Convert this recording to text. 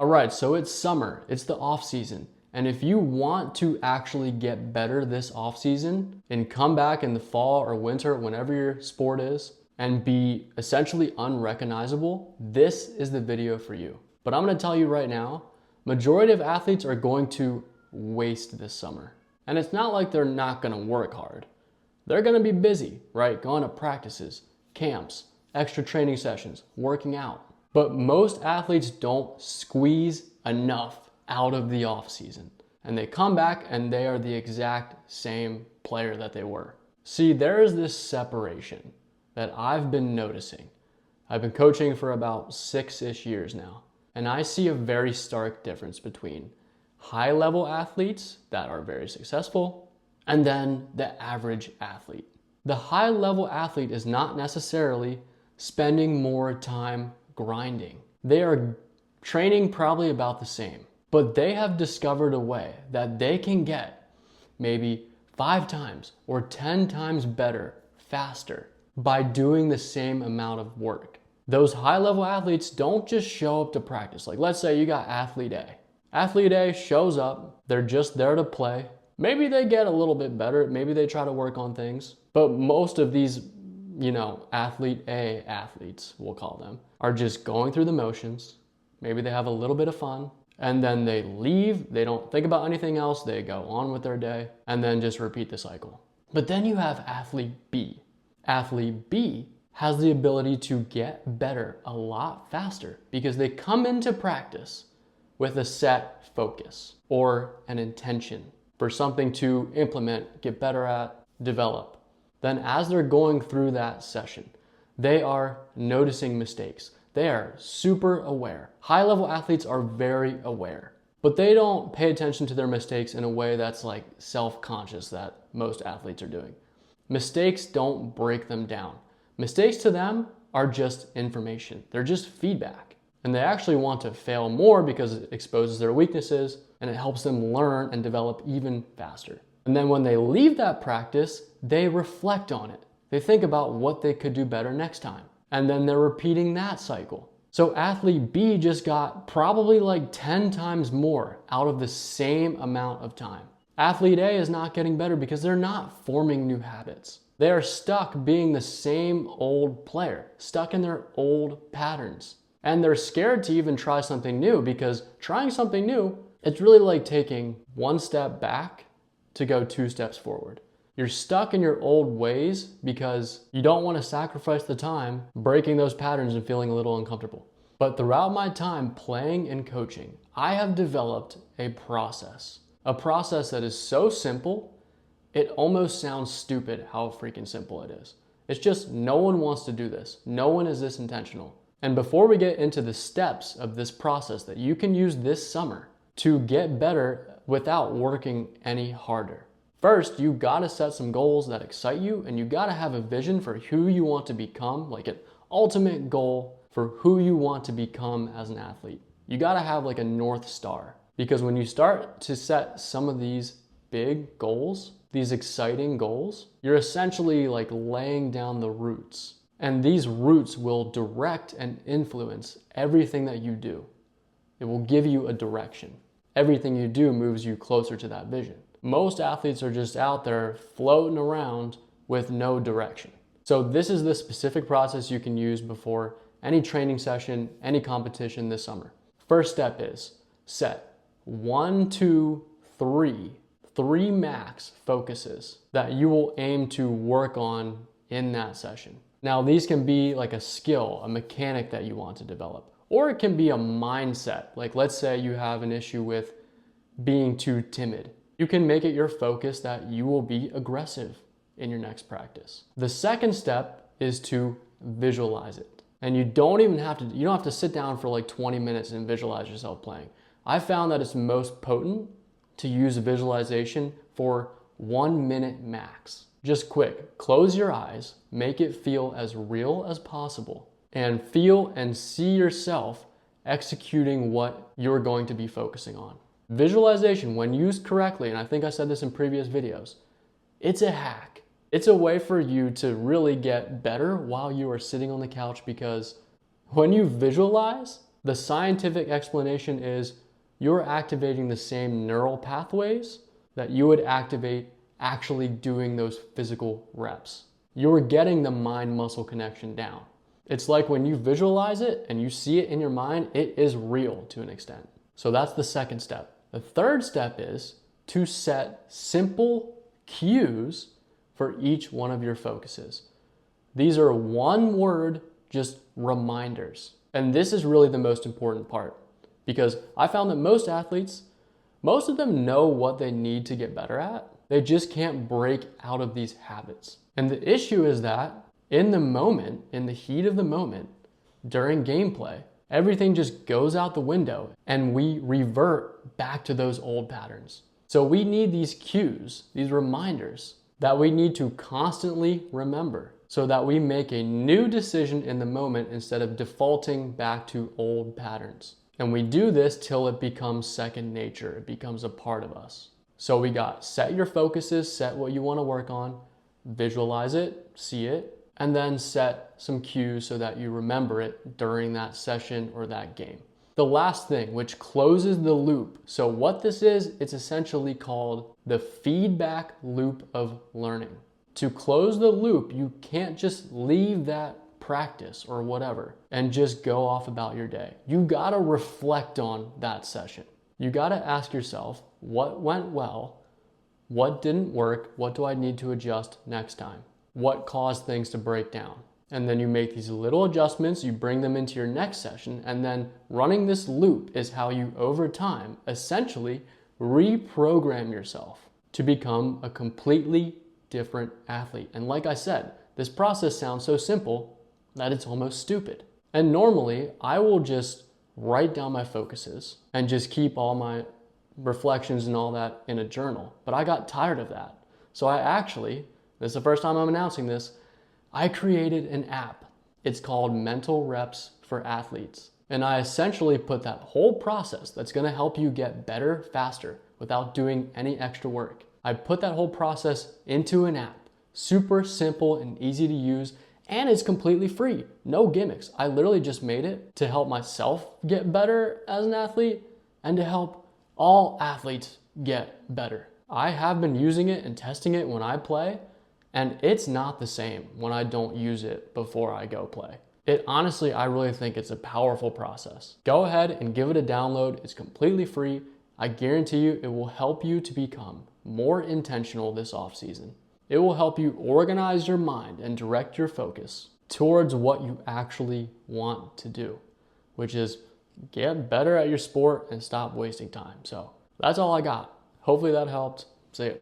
All right, so it's summer, it's the off season. And if you want to actually get better this off season and come back in the fall or winter, whenever your sport is, and be essentially unrecognizable, this is the video for you. But I'm gonna tell you right now, majority of athletes are going to waste this summer. And it's not like they're not gonna work hard. They're gonna be busy, right? Going to practices, camps, extra training sessions, working out. But most athletes don't squeeze enough out of the off season. And they come back and they are the exact same player that they were. See, there is this separation that I've been noticing. I've been coaching for about 6-ish years now. And I see a very stark difference between high-level athletes that are very successful and then the average athlete. The high-level athlete is not necessarily spending more time grinding. They are training probably about the same, but they have discovered a way that they can get maybe 5 times or 10 times better faster by doing the same amount of work. Those high-level athletes don't just show up to practice. Like, let's say you got athlete A. Athlete A shows up, they're just there to play. Maybe they get a little bit better, maybe they try to work on things, but most of these, athlete A athletes, we'll call them, are just going through the motions. Maybe they have a little bit of fun, and then they leave, they don't think about anything else, they go on with their day, and then just repeat the cycle. But then you have athlete B. Athlete B has the ability to get better a lot faster because they come into practice with a set focus or an intention for something to implement, get better at, develop. Then as they're going through that session, they are noticing mistakes. They are super aware. High-level athletes are very aware, but they don't pay attention to their mistakes in a way that's like self-conscious that most athletes are doing. Mistakes don't break them down. Mistakes to them are just information. They're just feedback. And they actually want to fail more because it exposes their weaknesses and it helps them learn and develop even faster. And then when they leave that practice, they reflect on it. They think about what they could do better next time. And then they're repeating that cycle. So athlete B just got probably like 10 times more out of the same amount of time. Athlete A is not getting better because they're not forming new habits. They are stuck being the same old player, stuck in their old patterns. And they're scared to even try something new because trying something new, it's really like taking 1 step back to go 2 steps forward. You're stuck in your old ways because you don't want to sacrifice the time breaking those patterns and feeling a little uncomfortable. But throughout my time playing and coaching, I have developed a process that is so simple, it almost sounds stupid how freaking simple it is. It's just no one wants to do this. No one is this intentional. And before we get into the steps of this process that you can use this summer to get better without working any harder. First, you gotta set some goals that excite you and you gotta have a vision for who you want to become, like an ultimate goal for who you want to become as an athlete. You gotta have like a North Star because when you start to set some of these big goals, these exciting goals, you're essentially like laying down the roots. And these roots will direct and influence everything that you do. It will give you a direction. Everything you do moves you closer to that vision. Most athletes are just out there floating around with no direction. So this is the specific process you can use before any training session, any competition this summer. First step is set 1, 2, 3 max focuses that you will aim to work on in that session. Now, these can be like a skill, a mechanic that you want to develop, or it can be a mindset. Like let's say you have an issue with being too timid. You can make it your focus that you will be aggressive in your next practice. The second step is to visualize it. And you don't have to sit down for like 20 minutes and visualize yourself playing. I found that it's most potent to use a visualization for 1 minute max. Just quick, close your eyes, make it feel as real as possible, and feel and see yourself executing what you're going to be focusing on. Visualization, when used correctly, and I think I said this in previous videos, it's a hack. It's a way for you to really get better while you are sitting on the couch because when you visualize, The scientific explanation is you're activating the same neural pathways that you would activate actually doing those physical reps. You're getting the mind-muscle connection down. It's like when you visualize it and you see it in your mind, it is real to an extent. So that's the second step. The third step is to set simple cues for each one of your focuses. These are one word, just reminders. And this is really the most important part because I found that most athletes, most of them know what they need to get better at. They just can't break out of these habits. And the issue is that in the moment, in the heat of the moment, during gameplay, everything just goes out the window and we revert back to those old patterns. So we need these cues, these reminders that we need to constantly remember so that we make a new decision in the moment instead of defaulting back to old patterns. And we do this till it becomes second nature. It becomes a part of us. So we got set your focuses, set what you want to work on, visualize it, see it, and then set some cues so that you remember it during that session or that game. The last thing, which closes the loop. So what this is, it's essentially called the feedback loop of learning. To close the loop, you can't just leave that practice or whatever and just go off about your day. You gotta reflect on that session. You gotta ask yourself, what went well? What didn't work? What do I need to adjust next time? What caused things to break down? And then you make these little adjustments, you bring them into your next session, and then running this loop is how you, over time, essentially reprogram yourself to become a completely different athlete. And like I said, this process sounds so simple that it's almost stupid. And normally, I will just write down my focuses and just keep all my reflections and all that in a journal. But I got tired of that. So I actually, this is the first time I'm announcing this, I created an app. It's called Mental Reps for Athletes. And I essentially put that whole process that's gonna help you get better faster without doing any extra work. I put that whole process into an app. Super simple and easy to use, and it's completely free. No gimmicks. I literally just made it to help myself get better as an athlete and to help all athletes get better. I have been using it and testing it when I play, and it's not the same when I don't use it before I go play. It honestly, I really think it's a powerful process. Go ahead and give it a download. It's completely free. I guarantee you it will help you to become more intentional this offseason. It will help you organize your mind and direct your focus towards what you actually want to do, which is get better at your sport and stop wasting time. So that's all I got. Hopefully that helped. See ya.